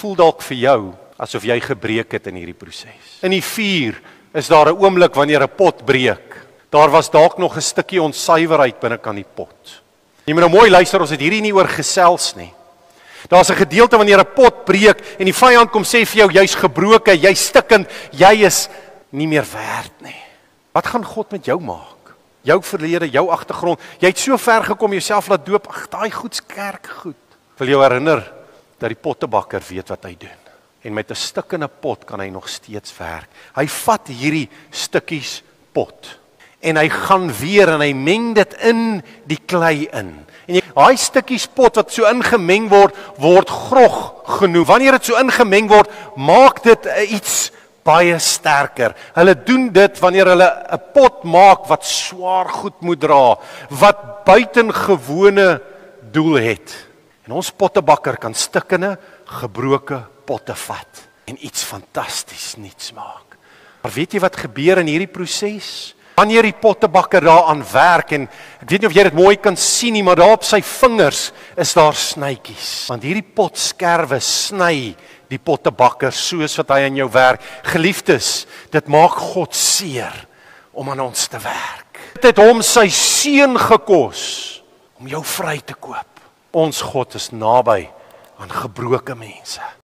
voel dalk vir jou asof jy gebreek het in hierdie proses. In die vuur is daar 'n oomblik wanneer 'n pot breek. Daar was dalk nog 'n stukkie onsuiverheid binnekant die pot. Jy moet nou mooi luister, ons het hierdie nie oor gesels nie. Daar's 'n gedeelte wanneer 'n pot breek en die vyand kom sê vir jou, jy's gebroken, jy's stikkend, jy is nie meer werd nie. Wat gaan God met jou maak? Jou verlede, jou agtergrond. Jy het so ver gekom, jouself laat doop. Ag, daai goed's kerkgoed. Wil jou herinner dat die pottebakker weet wat hy doen. En met 'n stikkende pot kan hy nog steeds werk. Hy vat hierdie stukkies pot en hy gaan weer en hy meng dit in die klei in. En daai stukkies pot wat so ingemeng word grog genoeg. Wanneer dit so ingemeng word, maak dit iets baie sterker. Hulle doen dit wanneer hulle 'n pot maak wat swaar goed moet dra, wat buitengewone doel het. En ons pottebakker kan stikkende, gebroke potte vat en iets fantasties nuuts maak. Maar weet jy wat gebeur in hierdie proses? Wanneer die pottebakker daaraan werk, en ek weet nie of jy dit mooi kan sien nie, maar daar op sy vingers is daar snytjies. Want hierdie potskerwe sny die pottebakker soos wat hy aan jou werk. Geliefdes, dit maak God seer om aan ons te werk. Dit het hom sy seun gekos om jou vry te koop. Ons God is naby aan gebroke mense.